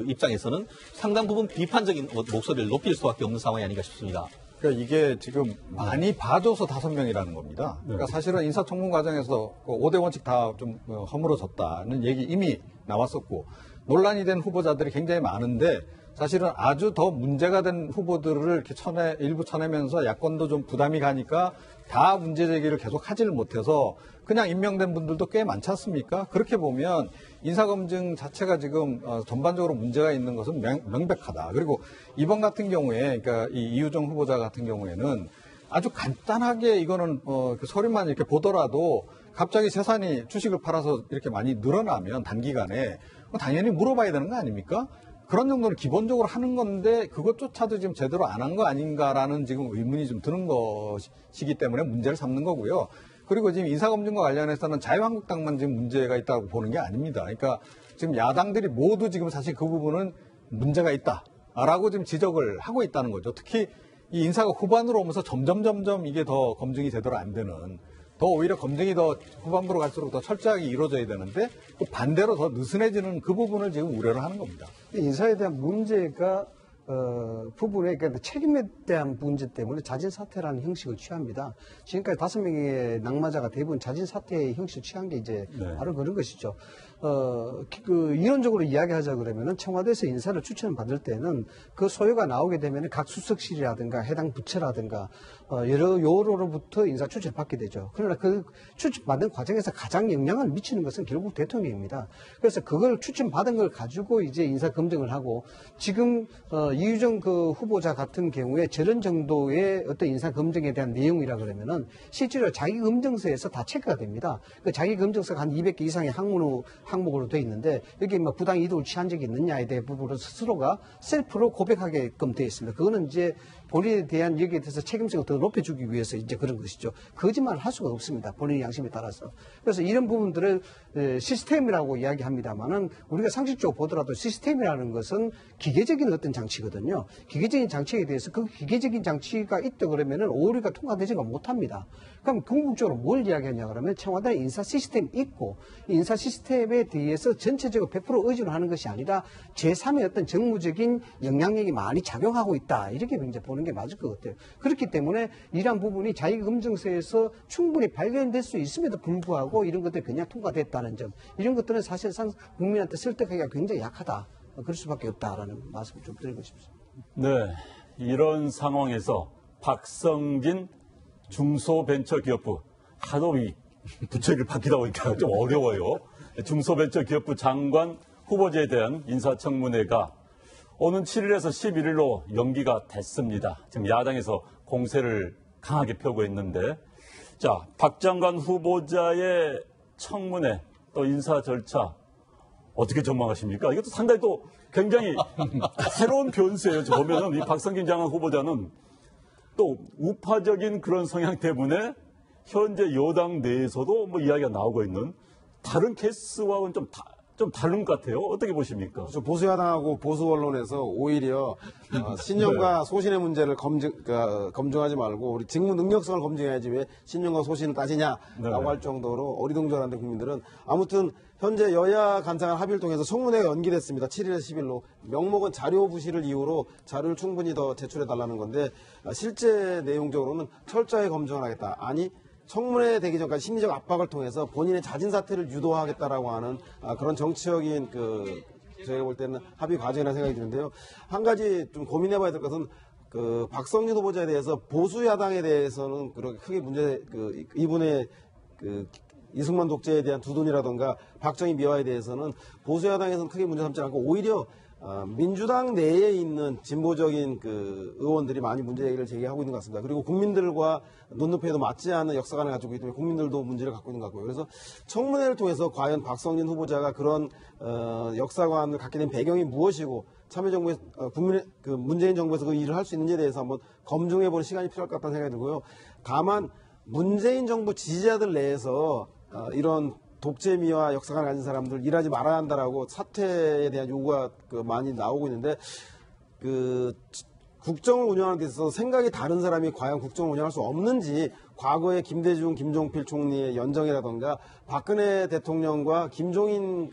입장에서는 상당 부분 비판적인 목소리를 높일 수밖에 없는 상황이 아닌가 싶습니다. 그러니까 이게 지금 많이 봐줘서 5명이라는 겁니다. 그러니까 사실은 인사청문 과정에서 5대 원칙 다 좀 허물어졌다는 얘기 이미 나왔었고 논란이 된 후보자들이 굉장히 많은데 사실은 아주 더 문제가 된 후보들을 이렇게 일부 쳐내면서 야권도 좀 부담이 가니까 다 문제 제기를 계속 하지를 못해서 그냥 임명된 분들도 꽤 많지 않습니까? 그렇게 보면 인사검증 자체가 지금 전반적으로 문제가 있는 것은 명백하다. 그리고 이번 같은 경우에 그러니까 이 이유정 후보자 같은 경우에는 아주 간단하게 이거는 그 서류만 이렇게 보더라도 갑자기 재산이 주식을 팔아서 이렇게 많이 늘어나면 단기간에 당연히 물어봐야 되는 거 아닙니까? 그런 정도는 기본적으로 하는 건데 그것조차도 지금 제대로 안 한 거 아닌가라는 지금 의문이 좀 드는 것이기 때문에 문제를 삼는 거고요. 그리고 지금 인사검증과 관련해서는 자유한국당만 지금 문제가 있다고 보는 게 아닙니다. 그러니까 지금 야당들이 모두 지금 사실 그 부분은 문제가 있다라고 지금 지적을 하고 있다는 거죠. 특히 이 인사가 후반으로 오면서 점점 이게 더 검증이 제대로 안 되는, 더 오히려 검증이 더 후반부로 갈수록 더 철저하게 이루어져야 되는데 또 반대로 더 느슨해지는 그 부분을 지금 우려를 하는 겁니다. 인사에 대한 문제가 부분에 그러니까 책임에 대한 문제 때문에 자진 사퇴라는 형식을 취합니다. 지금까지 5명의 낙마자가 대부분 자진 사퇴의 형식을 취한 게 이제 바로 그런 것이죠. 이론적으로 이야기하자 그러면은 청와대에서 인사를 추천받을 때는 그 소요가 나오게 되면 각 수석실이라든가 해당 부처라든가 여러 요로로부터 인사 추천을 받게 되죠. 그러나 그 추천받는 과정에서 가장 영향을 미치는 것은 결국 대통령입니다. 그래서 그걸 추천받은 걸 가지고 이제 인사 검증을 하고 지금 이유정 그 후보자 같은 경우에 저런 정도의 어떤 인사 검증에 대한 내용이라 그러면은 실제로 자기 검증서에서 다 체크가 됩니다. 그 자기 검증서가 한 200개 이상의 항목으로 돼 있는데 여기 뭐 부당 이득을 취한 적이 있느냐에 대한 부분을 스스로가 셀프로 고백하게끔 돼 있습니다. 그거는 이제 본인에 대한 여기에 대해서 책임성을 더 높여주기 위해서 이제 그런 것이죠. 거짓말을 할 수가 없습니다. 본인의 양심에 따라서. 그래서 이런 부분들을 시스템이라고 이야기합니다만은 우리가 상식적으로 보더라도 시스템이라는 것은 기계적인 어떤 장치거든요. 기계적인 장치에 대해서 그 기계적인 장치가 있다 그러면은 오류가 통과되지가 못합니다. 그럼 궁극적으로 뭘 이야기하냐 그러면 청와대 인사 시스템이 있고 인사 시스템에 대해서 전체적으로 100% 의존을 하는 것이 아니라 제3의 어떤 정무적인 영향력이 많이 작용하고 있다. 이렇게 이제 보는 게 맞을 것 같아요. 그렇기 때문에 이러한 부분이 자기검증서에서 충분히 발견될 수 있음에도 불구하고 이런 것들이 그냥 통과됐다는 점. 이런 것들은 사실상 국민한테 설득하기가 굉장히 약하다. 그럴 수밖에 없다라는 말씀을 좀 드리고 싶습니다. 네, 이런 상황에서 박성진 중소벤처기업부, 하도 이 부처를 바뀌다 보니까 좀 어려워요. 중소벤처기업부 장관 후보자에 대한 인사청문회가 오는 7일에서 11일로 연기가 됐습니다. 지금 야당에서 공세를 강하게 펴고 있는데, 자, 박 장관 후보자의 청문회 또 인사 절차 어떻게 전망하십니까? 이것도 상당히 또 굉장히 새로운 변수예요. 보면은 이 박성진 장관 후보자는 또 우파적인 그런 성향 때문에 현재 여당 내에서도 뭐 이야기가 나오고 있는 다른 케이스와는 좀 다른 것 같아요. 어떻게 보십니까? 그렇죠. 보수야당하고 보수 언론에서 오히려 신념과 소신의 문제를 검증하지 말고 우리 직무 능력성을 검증해야지 왜 신념과 소신을 따지냐라고 할 정도로 어리둥절한데 국민들은 아무튼 현재 여야 간사간 합의를 통해서 청문회가 연기됐습니다. 7일에서 10일로. 명목은 자료 부실을 이유로 자료를 충분히 더 제출해달라는 건데 실제 내용적으로는 철저하게 검증을 하겠다. 아니 청문회 되기 전까지 심리적 압박을 통해서 본인의 자진 사퇴를 유도하겠다라고 하는 그런 정치적인 저희가 볼 때는 합의 과정이라는 생각이 드는데요. 한 가지 좀 고민해봐야 될 것은 박성진 후보자에 대해서 보수 야당에 대해서는 그렇게 크게 이분의 이승만 독재에 대한 두둔이라던가 박정희 미화에 대해서는 보수 야당에서는 크게 문제 삼지 않고 오히려 민주당 내에 있는 진보적인 의원들이 많이 문제 제기를 제기하고 있는 것 같습니다. 그리고 국민들과 눈높이에도 맞지 않는 역사관을 가지고 있기 때문에 국민들도 문제를 갖고 있는 것 같고요. 그래서 청문회를 통해서 과연 박성진 후보자가 그런 역사관을 갖게 된 배경이 무엇이고 참여정부의 문재인 정부에서 그 일을 할 수 있는지에 대해서 한번 검증해보는 시간이 필요할 것 같다는 생각이 들고요. 다만 문재인 정부 지지자들 내에서 이런 독재미와 역사관을 가진 사람들 일하지 말아야 한다라고 사퇴에 대한 요구가 많이 나오고 있는데 국정을 운영하는 데 있어서 생각이 다른 사람이 과연 국정을 운영할 수 없는지 과거에 김대중, 김종필 총리의 연정이라던가 박근혜 대통령과 김종인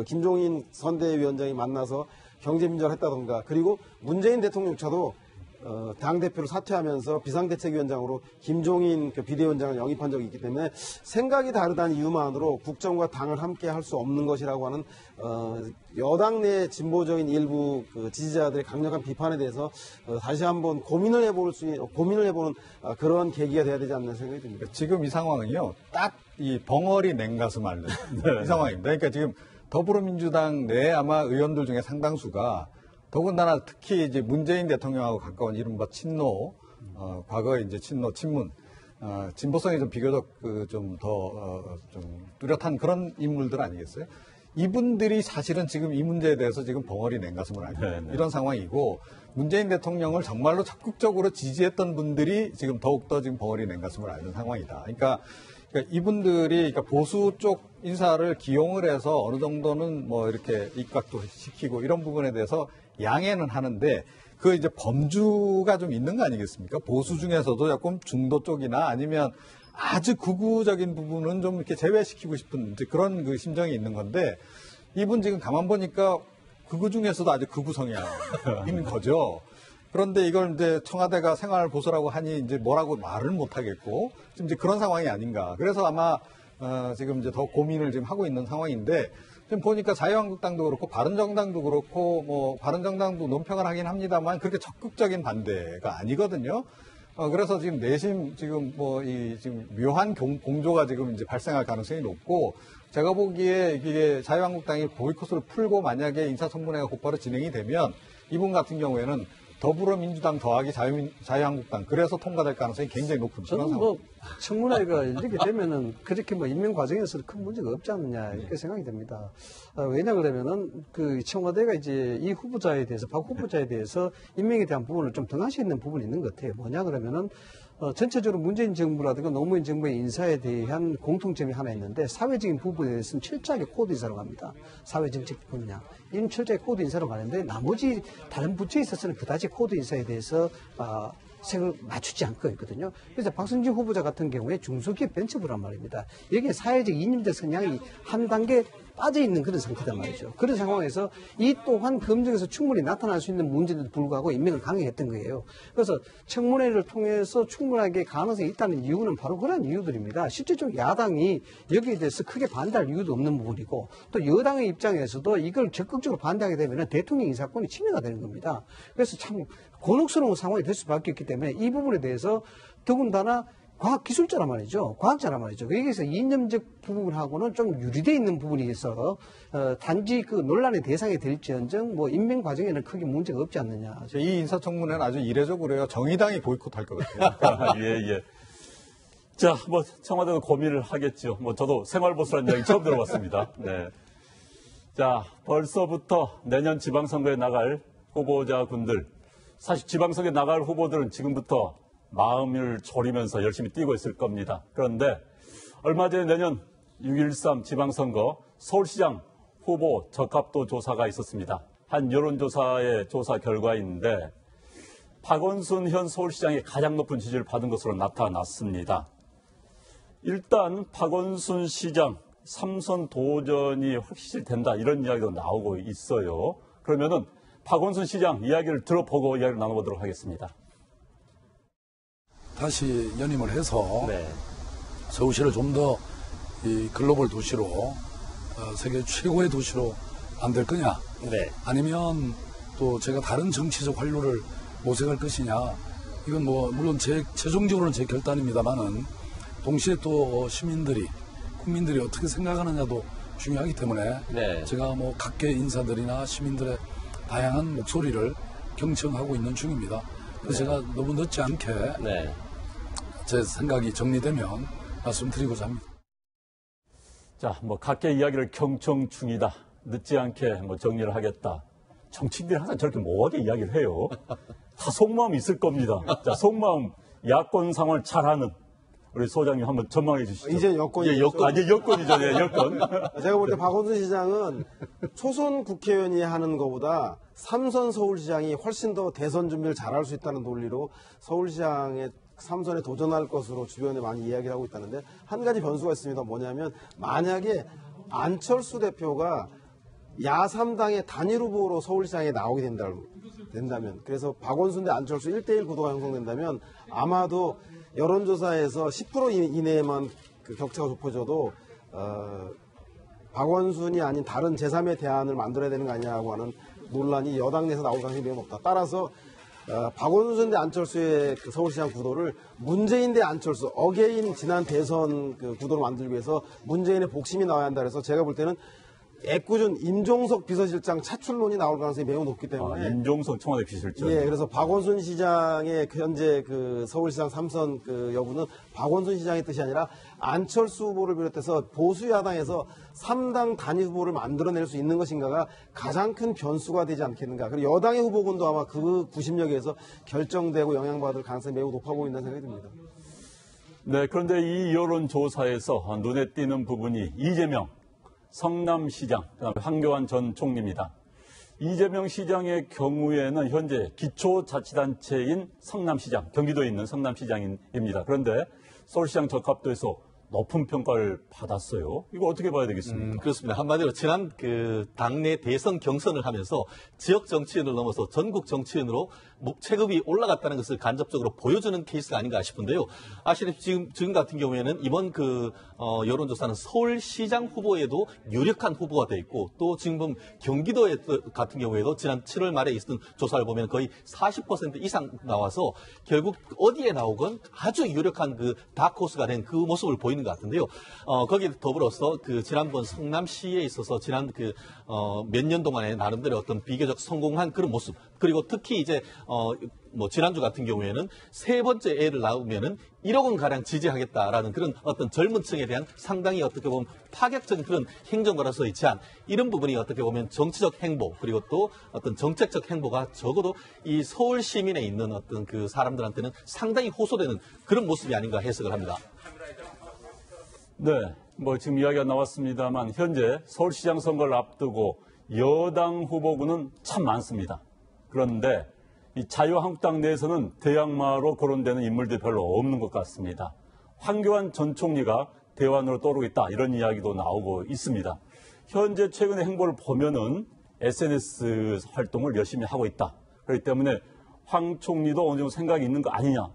김종인 선대위원장이 만나서 경제민주화를 했다던가 그리고 문재인 대통령조차도 당대표를 사퇴하면서 비상대책위원장으로 김종인 그 비대위원장을 영입한 적이 있기 때문에 생각이 다르다는 이유만으로 국정과 당을 함께 할 수 없는 것이라고 하는 여당 내 진보적인 일부 그 지지자들의 강력한 비판에 대해서 다시 한번 고민을 해보는 그런 계기가 돼야 되지 않나 생각이 듭니다. 지금 이 상황은요, 딱 이 벙어리 냉가슴 앓는 이 상황입니다. 그러니까 지금 더불어민주당 내 아마 의원들 중에 상당수가 더군다나 특히 이제 문재인 대통령하고 가까운 이른바 친노, 과거에 이제 친노, 친문, 진보성이 좀 비교적 좀 뚜렷한 그런 인물들 아니겠어요? 이분들이 사실은 지금 이 문제에 대해서 지금 벙어리 냉가슴을 앓는 이런 상황이고, 문재인 대통령을 정말로 적극적으로 지지했던 분들이 지금 더욱더 지금 벙어리 냉가슴을 앓는 상황이다. 그러니까 이분들이 보수 쪽 인사를 기용을 해서 어느 정도는 뭐 이렇게 입각도 시키고 이런 부분에 대해서 양해는 하는데, 그 이제 범주가 좀 있는 거 아니겠습니까? 보수 중에서도 조금 중도 쪽이나 아니면 아주 극우적인 부분은 좀 이렇게 제외시키고 싶은 이제 그런 그 심정이 있는 건데, 이분 지금 가만 보니까 극우 중에서도 아주 극우 성향인 거죠. 그런데 이걸 이제 청와대가 생활보수라고 하니 이제 뭐라고 말을 못 하겠고, 지금 이제 그런 상황이 아닌가. 그래서 아마, 지금 이제 더 고민을 지금 하고 있는 상황인데, 지금 보니까 자유한국당도 그렇고, 바른정당도 그렇고, 뭐, 바른정당도 논평을 하긴 합니다만, 그렇게 적극적인 반대가 아니거든요. 그래서 지금 내심 지금 지금 묘한 공조가 지금 이제 발생할 가능성이 높고, 제가 보기에 이게 자유한국당이 보이콧을 풀고 만약에 인사청문회가 곧바로 진행이 되면, 이분 같은 경우에는 더불어민주당 더하기 자유한국당, 그래서 통과될 가능성이 굉장히 높은 그런 상황. 청문회가 이렇게 되면은 그렇게 임명 과정에서 큰 문제가 없지 않느냐 이렇게 생각이 됩니다. 왜냐 그러면은 그 청와대가 이제 이 후보자에 대해서 박 후보자에 대해서 임명에 대한 부분을 좀 등한시 있는 부분이 있는 것 같아요. 뭐냐 그러면은 전체적으로 문재인 정부라든가 노무현 정부의 인사에 대한 공통점이 하나 있는데, 사회적인 부분에 대해서는 철저하게 코드 인사로 갑니다. 사회정책 분야. 이는 철저하게 코드 인사로 가는데, 나머지 다른 부처에 있어서는 그다지 코드 인사에 대해서 색을 맞추지 않고 있거든요. 그래서 박성진 후보자 같은 경우에 중소기업 벤처부란 말입니다. 여기에 사회적 이념적 성향이 한 단계 빠져 있는 그런 상태단 말이죠. 그런 상황에서 이 또한 검증에서 충분히 나타날 수 있는 문제에도 불구하고 임명을 강행했던 거예요. 그래서 청문회를 통해서 충분하게 가능성이 있다는 이유는 바로 그런 이유들입니다. 실질적으로 야당이 여기에 대해서 크게 반대할 이유도 없는 부분이고, 또 여당의 입장에서도 이걸 적극적으로 반대하게 되면 대통령 인사권이 침해가 되는 겁니다. 그래서 참 곤혹스러운 상황이 될 수밖에 없기 때문에 이 부분에 대해서 더군다나 과학기술자란 말이죠. 과학자란 말이죠. 여기서 이념적 부분하고는 좀 유리되어 있는 부분이 있어 단지 그 논란의 대상이 될지언정 임명 과정에는 크게 문제가 없지 않느냐. 이 인사청문회는 아주 이례적으로요. 정의당이 보이콧할 것 같아요. 예. 자, 청와대도 고민을 하겠죠. 저도 생활보수라는 이야기 처음 들어봤습니다. 네. 자, 벌써부터 내년 지방선거에 나갈 후보자군들, 사실 지방선거에 나갈 후보들은 지금부터 마음을 졸이면서 열심히 뛰고 있을 겁니다. 그런데 얼마 전에 내년 6.13 지방선거 서울시장 후보 적합도 조사가 있었습니다. 한 여론조사의 조사 결과인데 박원순 현 서울시장이 가장 높은 지지를 받은 것으로 나타났습니다. 일단 박원순 시장 3선 도전이 확실히 된다, 이런 이야기도 나오고 있어요. 그러면은 박원순 시장 이야기를 들어보고 이야기를 나눠보도록 하겠습니다. 다시 연임을 해서 서울시를 좀 더 글로벌 도시로 세계 최고의 도시로 만들 거냐, 아니면 또 제가 다른 정치적 활로를 모색할 것이냐, 이건 물론 최종적으로는 제 결단입니다만은 동시에 또 국민들이 어떻게 생각하느냐도 중요하기 때문에 제가 각계 인사들이나 시민들의 다양한 목소리를 경청하고 있는 중입니다. 그래서 제가 너무 늦지 않게 제 생각이 정리되면 말씀드리고자 합니다. 자, 각계 이야기를 경청 중이다. 늦지 않게 정리를 하겠다. 정치인들이 항상 저렇게 모호하게 이야기를 해요. 다 속마음이 있을 겁니다. 자, 속마음, 야권 상황을 잘 아는 우리 소장님 한번 전망해 주시죠. 이제 여권이죠. 여권이죠. 여권. 제가 볼 때 박원순 시장은 초선 국회의원이 하는 것보다 3선 서울시장이 훨씬 더 대선 준비를 잘할 수 있다는 논리로 서울시장의 3선에 도전할 것으로 주변에 많이 이야기를 하고 있다는데, 한 가지 변수가 있습니다. 뭐냐면 만약에 안철수 대표가 야3당의 단일 후보로 서울시장에 나오게 된다면 된다면, 그래서 박원순 대 안철수 1대1 구도가 형성된다면 아마도 여론조사에서 10% 이내에만 그 격차가 좁혀져도 박원순이 아닌 다른 제3의 대안을 만들어야 되는 거 아니냐고 하는 논란이 여당 내에서 나올 가능성이 매우 높다. 따라서 박원순 대 안철수의 그 서울시장 구도를 문재인 대 안철수, 어게인 지난 대선 그 구도로 만들기 위해서 문재인의 복심이 나와야 한다. 그래서 제가 볼 때는 애꿎은 임종석 비서실장 차출론이 나올 가능성이 매우 높기 때문에. 임종석 청와대 비서실장. 예, 그래서 박원순 시장의 현재 그 서울시장 3선 그 여부는 박원순 시장의 뜻이 아니라 안철수 후보를 비롯해서 보수 야당에서 3당 단일 후보를 만들어낼 수 있는 것인가가 가장 큰 변수가 되지 않겠는가. 그리고 여당의 후보군도 아마 그 구심력에서 결정되고 영향받을 가능성이 매우 높아 보인다는 생각이 듭니다. 네, 그런데 이 여론조사에서 눈에 띄는 부분이 이재명 성남시장, 그다음에 황교안 전 총리입니다. 이재명 시장의 경우에는 현재 기초자치단체인 성남시장, 경기도에 있는 성남시장입니다. 그런데 서울시장 적합도에서 높은 평가를 받았어요. 이거 어떻게 봐야 되겠습니까? 그렇습니다. 한마디로 지난 그 당내 대선 경선을 하면서 지역 정치인을 넘어서 전국 정치인으로 체급이 올라갔다는 것을 간접적으로 보여주는 케이스가 아닌가 싶은데요. 아시다시피 지금 같은 경우에는 이번 그 여론조사는 서울시장 후보에도 유력한 후보가 돼 있고 또 지금 경기도 같은 경우에도 지난 7월 말에 있었던 조사를 보면 거의 40% 이상 나와서 결국 어디에 나오건 아주 유력한 그 다크호스가 된 그 모습을 보이는 것 같은데요. 거기에 더불어서 그 지난번 성남시에 있어서 지난 그 몇 년 동안에 나름대로 어떤 비교적 성공한 그런 모습, 그리고 특히 이제 뭐 지난주 같은 경우에는 세 번째 애를 낳으면은 1억 원 가량 지지하겠다라는 그런 어떤 젊은 층에 대한 상당히 어떻게 보면 파격적인 그런 행정거라서 제안, 이런 부분이 어떻게 보면 정치적 행보 그리고 또 어떤 정책적 행보가 적어도 이 서울 시민에 있는 어떤 그 사람들한테는 상당히 호소되는 그런 모습이 아닌가 해석을 합니다. 네, 뭐 지금 이야기가 나왔습니다만 현재 서울시장 선거를 앞두고 여당 후보군은 참 많습니다. 그런데 이 자유한국당 내에서는 대항마로 거론되는 인물들이 별로 없는 것 같습니다. 황교안 전 총리가 대안으로 떠오르고 있다, 이런 이야기도 나오고 있습니다. 현재 최근의 행보를 보면은 SNS 활동을 열심히 하고 있다. 그렇기 때문에 황 총리도 어느 정도 생각이 있는 거 아니냐,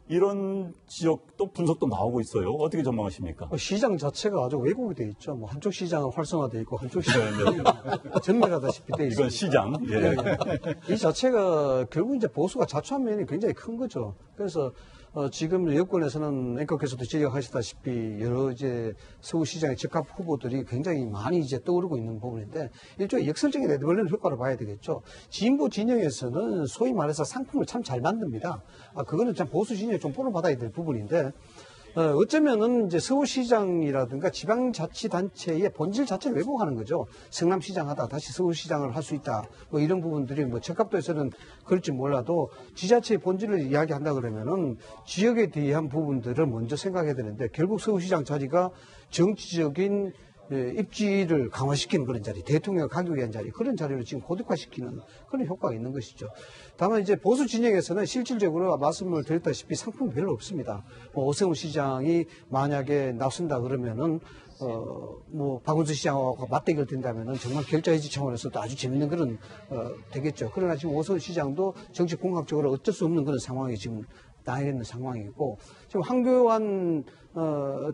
이런 지역도 분석도 나오고 있어요. 어떻게 전망하십니까? 시장 자체가 아주 왜곡이 돼 있죠. 뭐 한쪽 시장은 활성화돼 있고 한쪽 시장은 전멸하다시피 돼 있습니다. 이건 시장. 예. 이 자체가 결국 이제 보수가 자초한 면이 굉장히 큰 거죠. 그래서 지금 여권에서는 앵커께서도 지적하셨다시피 여러 이제 서울시장의 적합 후보들이 굉장히 많이 이제 떠오르고 있는 부분인데 일종의 역설적인 네드벌린 효과를 봐야 되겠죠. 진보 진영에서는 소위 말해서 상품을 참 잘 만듭니다. 그거는 참 보수 진영이 좀 보러받아야 될 부분인데 어쩌면은 이제 서울시장이라든가 지방자치단체의 본질 자체를 왜곡하는 거죠. 성남시장 하다 다시 서울시장을 할 수 있다. 뭐 이런 부분들이 뭐 적합도에서는 그럴지 몰라도 지자체의 본질을 이야기한다 그러면은 지역에 대한 부분들을 먼저 생각해야 되는데 결국 서울시장 자리가 정치적인 입지를 강화시키는 그런 자리, 대통령을 가기 위한 자리, 그런 자리를 지금 고득화시키는 그런 효과가 있는 것이죠. 다만 이제 보수 진영에서는 실질적으로 말씀을 드렸다시피 상품이 별로 없습니다. 뭐 오세훈 시장이 만약에 나선다 그러면은 뭐 박원순 시장하고 맞대결 된다면은 정말 결자해지 차원에서도 아주 재밌는 그런 되겠죠. 그러나 지금 오세훈 시장도 정치 공학적으로 어쩔 수 없는 그런 상황이 지금 나와 있는 상황이고, 지금 황교안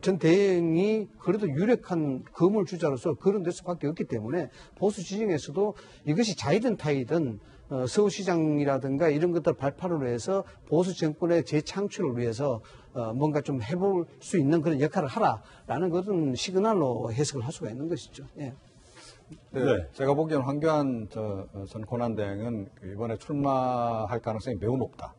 전 대행이 그래도 유력한 거물 주자로서 거론될 수밖에 없기 때문에 보수 진영에서도 이것이 자이든 타이든 서울시장이라든가 이런 것들 발판으로 해서 보수 정권의 재창출을 위해서 뭔가 좀 해볼 수 있는 그런 역할을 하라라는 것은 시그널로 해석을 할 수가 있는 것이죠. 예. 네, 제가 보기에는 황교안 전 권한대행은 이번에 출마할 가능성이 매우 높다.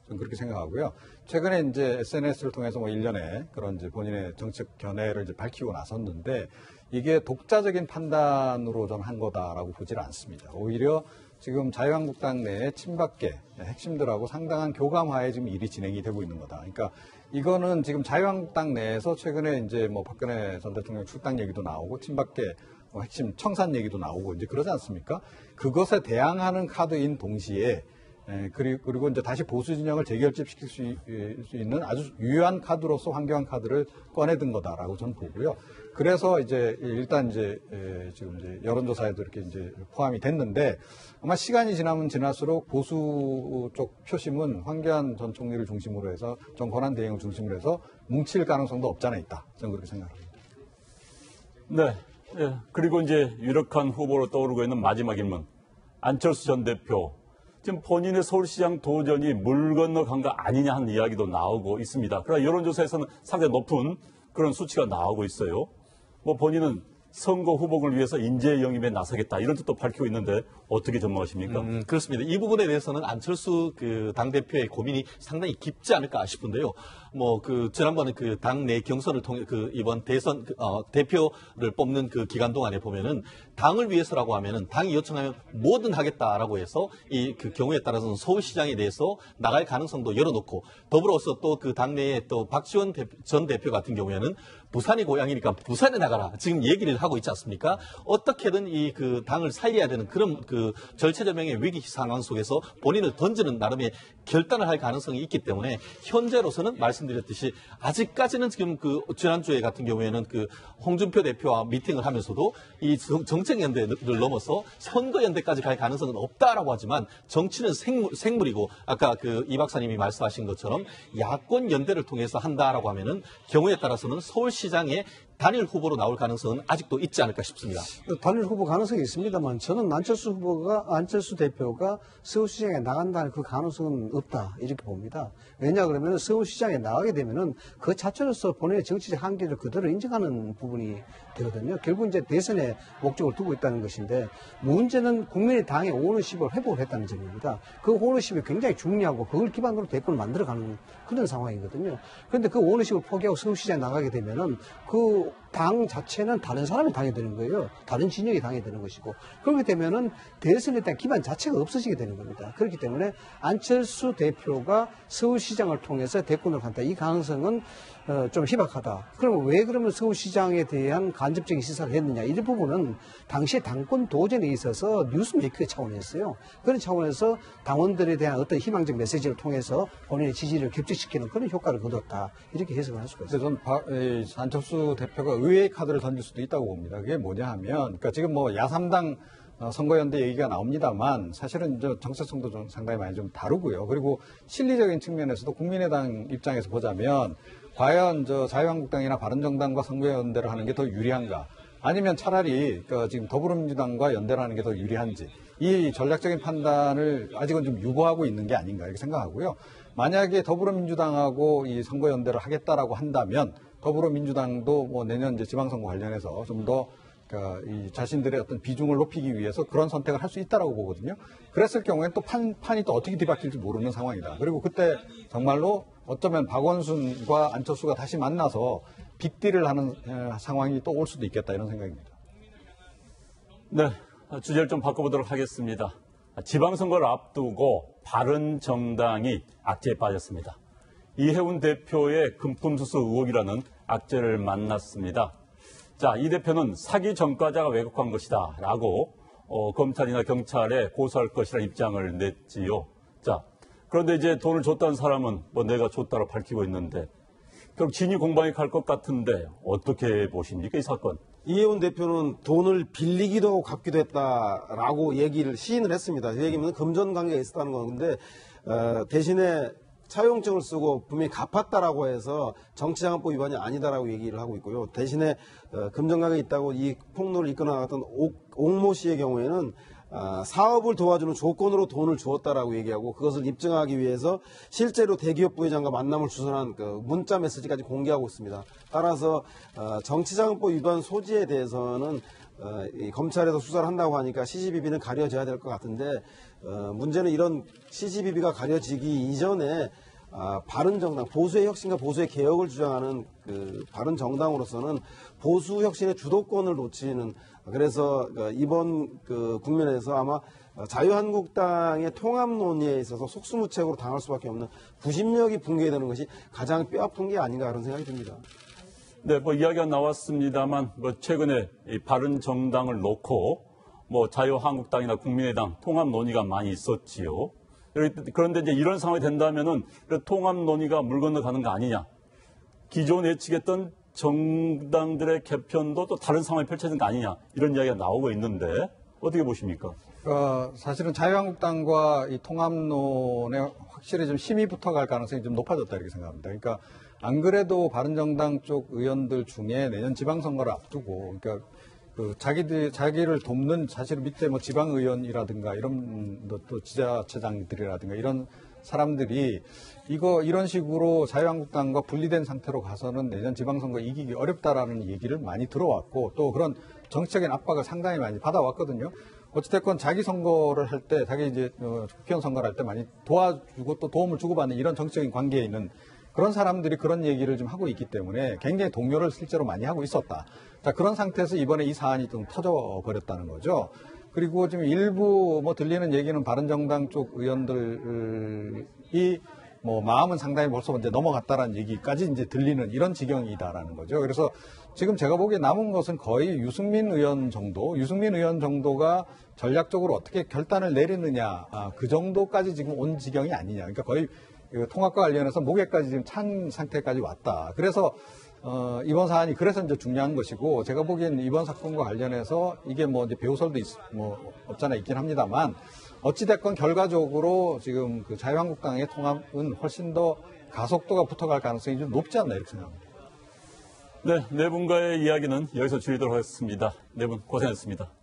저는 그렇게 생각하고요. 최근에 이제 SNS를 통해서 뭐 일련의 그런 이제 본인의 정책 견해를 이제 밝히고 나섰는데 이게 독자적인 판단으로 좀 한 거다라고 보지는 않습니다. 오히려 지금 자유한국당 내에 친박계 핵심들하고 상당한 교감화에 지금 일이 진행이 되고 있는 거다. 그러니까 이거는 지금 자유한국당 내에서 최근에 이제 뭐 박근혜 전 대통령 출당 얘기도 나오고 친박계 핵심 청산 얘기도 나오고 이제 그러지 않습니까? 그것에 대항하는 카드인 동시에 그리고 이제 다시 보수 진영을 재결집시킬 수 있는 아주 유효한 카드로서 황교안 카드를 꺼내든 거다라고 저는 보고요. 그래서 이제 일단 이제 지금 이제 여론조사에도 이렇게 이제 포함이 됐는데 아마 시간이 지나면 지날수록 보수 쪽 표심은 황교안 전 총리를 중심으로 해서 전 권한 대행을 중심으로 해서 뭉칠 가능성도 없지 않아 있다. 저는 그렇게 생각합니다. 네. 예. 그리고 이제 유력한 후보로 떠오르고 있는 마지막 인물 안철수 전 대표. 지금 본인의 서울시장 도전이 물 건너간 거 아니냐 하는 이야기도 나오고 있습니다. 그러나 여론조사에서는 상당히 높은 그런 수치가 나오고 있어요. 뭐 본인은 선거 후보를 위해서 인재 영입에 나서겠다 이런 뜻도 밝히고 있는데 어떻게 전망하십니까? 그렇습니다. 이 부분에 대해서는 안철수 그 당대표의 고민이 상당히 깊지 않을까 싶은데요. 뭐 그 지난번에 그 당내 경선을 통해 그 이번 대선 대표를 뽑는 그 기간 동안에 보면은 당을 위해서라고 하면은 당이 요청하면 뭐든 하겠다라고 해서 이 그 경우에 따라서는 서울시장에 대해서 나갈 가능성도 열어놓고 더불어서 또 그 당내에 또 박지원 전 대표 같은 경우에는 부산이 고향이니까 부산에 나가라 지금 얘기를 하고 있지 않습니까? 어떻게든 이 그 당을 살려야 되는 그런 그 절체절명의 위기 상황 속에서 본인을 던지는 나름의 결단을 할 가능성이 있기 때문에 현재로서는 말씀드렸듯이 아직까지는 지금 그 지난주에 같은 경우에는 그 홍준표 대표와 미팅을 하면서도 이 정책연대를 넘어서 선거연대까지 갈 가능성은 없다라고 하지만 정치는 생물이고 아까 그 이 박사님이 말씀하신 것처럼 야권 연대를 통해서 한다라고 하면은 경우에 따라서는 서울시장에 단일 후보로 나올 가능성은 아직도 있지 않을까 싶습니다. 단일 후보 가능성이 있습니다만 저는 안철수 대표가 서울시장에 나간다는 그 가능성은 없다 이렇게 봅니다. 왜냐 그러면 서울시장에 나가게 되면은 그 자체로서 본인의 정치적 한계를 그대로 인정하는 부분이 되거든요. 결국 이제 대선에 목적을 두고 있다는 것인데 문제는 국민의당의 오너십을 회복을 했다는 점입니다. 그 오너십이 굉장히 중요하고 그걸 기반으로 대권을 만들어가는 그런 상황이거든요. 그런데 그 오너십을 포기하고 서울시장에 나가게 되면은 그 당 자체는 다른 사람이 당이 되는 거예요. 다른 진영이 당이 되는 것이고 그렇게 되면은 대선에 대한 기반 자체가 없어지게 되는 겁니다. 그렇기 때문에 안철수 대표가 서울시장을 통해서 대권을 간다. 이 가능성은 좀 희박하다. 그러면 서울시장에 대한 간접적인 시사를 했느냐. 이 부분은 당시에 당권 도전에 있어서 뉴스 메이커의 차원이었어요. 그런 차원에서 당원들에 대한 어떤 희망적 메시지를 통해서 본인의 지지를 격퇴시키는 그런 효과를 거뒀다. 이렇게 해석을 할 수가 있습니다. 저는 안철수 대표가 의외의 카드를 던질 수도 있다고 봅니다. 그게 뭐냐 하면, 그러니까 지금 뭐 야3당 선거연대 얘기가 나옵니다만 사실은 정체성도 좀 상당히 많이 좀 다르고요. 그리고 실리적인 측면에서도 국민의당 입장에서 보자면 과연 자유한국당이나 바른정당과 선거연대를 하는 게 더 유리한가? 아니면 차라리 지금 더불어민주당과 연대를 하는 게 더 유리한지 이 전략적인 판단을 아직은 좀 유보하고 있는 게 아닌가 이렇게 생각하고요. 만약에 더불어민주당하고 이 선거연대를 하겠다라고 한다면 더불어민주당도 뭐 내년 이제 지방선거 관련해서 좀 더 이 자신들의 어떤 비중을 높이기 위해서 그런 선택을 할 수 있다라고 보거든요. 그랬을 경우에는 또 판이 또 어떻게 뒤바뀔지 모르는 상황이다. 그리고 그때 정말로 어쩌면 박원순과 안철수가 다시 만나서 빅딜을 하는 상황이 또 올 수도 있겠다 이런 생각입니다. 네, 주제를 좀 바꿔보도록 하겠습니다. 지방선거를 앞두고 바른정당이 악재에 빠졌습니다. 이해운 대표의 금품수수 의혹이라는 악재를 만났습니다. 자, 이 대표는 사기 전과자가 왜곡한 것이다 라고 검찰이나 경찰에 고소할 것이라는 입장을 냈지요. 자, 그런데 이제 돈을 줬다는 사람은 뭐 내가 줬다고 밝히고 있는데 결국 진위 공방이 갈 것 같은데 어떻게 보십니까 이 사건? 이해운 대표는 돈을 빌리기도 하고 갚기도 했다라고 시인을 했습니다. 그 얘기는 금전 관계가 있었다는 건데 대신에 차용증을 쓰고 분명히 갚았다라고 해서 정치자금법 위반이 아니다라고 얘기를 하고 있고요. 대신에 금전관계가 있다고 이 폭로를 이끌어 나갔던 옥모 씨의 경우에는 사업을 도와주는 조건으로 돈을 주었다라고 얘기하고 그것을 입증하기 위해서 실제로 대기업 부회장과 만남을 주선한 그 문자 메시지까지 공개하고 있습니다. 따라서 정치자금법 위반 소지에 대해서는 이 검찰에서 수사를 한다고 하니까 CCBB는 가려져야 될 것 같은데 문제는 이런 CCBB가 가려지기 이전에 바른정당, 보수의 혁신과 보수의 개혁을 주장하는 그 바른정당으로서는 보수 혁신의 주도권을 놓치는 그래서 이번 그 국면에서 아마 자유한국당의 통합 논의에 있어서 속수무책으로 당할 수밖에 없는 구심력이 붕괴되는 것이 가장 뼈아픈 게 아닌가 그런 생각이 듭니다. 네, 뭐 이야기가 나왔습니다만 뭐 최근에 이 바른정당을 놓고 뭐 자유한국당이나 국민의당 통합 논의가 많이 있었지요. 그런데 이제 이런 상황이 된다면은 통합 논의가 물 건너가는 거 아니냐. 기존 예측했던 정당들의 개편도 또 다른 상황이 펼쳐진 거 아니냐. 이런 이야기가 나오고 있는데 어떻게 보십니까? 사실은 자유한국당과 이 통합론에 확실히 좀 힘이 붙어갈 가능성이 좀 높아졌다 이렇게 생각합니다. 그러니까 안 그래도 바른정당 쪽 의원들 중에 내년 지방선거를 앞두고, 그러니까 자기를 돕는 사실 밑에 뭐 지방의원이라든가 이런 또 지자체장들이라든가 이런 사람들이 이런 식으로 자유한국당과 분리된 상태로 가서는 내년 지방선거 이기기 어렵다라는 얘기를 많이 들어왔고 또 그런 정치적인 압박을 상당히 많이 받아왔거든요. 어찌됐건 자기 선거를 할 때, 자기 이제 국회의원 선거를 할 때 많이 도와주고 또 도움을 주고받는 이런 정치적인 관계에 있는 그런 사람들이 그런 얘기를 좀 하고 있기 때문에 굉장히 동요를 실제로 많이 하고 있었다. 자, 그런 상태에서 이번에 이 사안이 좀 터져버렸다는 거죠. 그리고 지금 일부 들리는 얘기는 바른정당 쪽 의원들이 마음은 상당히 벌써 이제 넘어갔다라는 얘기까지 이제 들리는 이런 지경이다라는 거죠. 그래서 지금 제가 보기에 남은 것은 거의 유승민 의원 정도가 전략적으로 어떻게 결단을 내리느냐, 그 정도까지 지금 온 지경이 아니냐. 그러니까 거의 통합과 관련해서 목에까지 지금 찬 상태까지 왔다. 그래서 이번 사안이 그래서 이제 중요한 것이고, 제가 보기엔 이번 사건과 관련해서 이게 이제 배후설도 없잖아 있긴 합니다만, 어찌됐건 결과적으로 지금 그 자유한국당의 통합은 훨씬 더 가속도가 붙어갈 가능성이 좀 높지 않나 이렇게 생각합니다. 네, 네 분과의 이야기는 여기서 줄이도록 하겠습니다. 네 분 고생했습니다.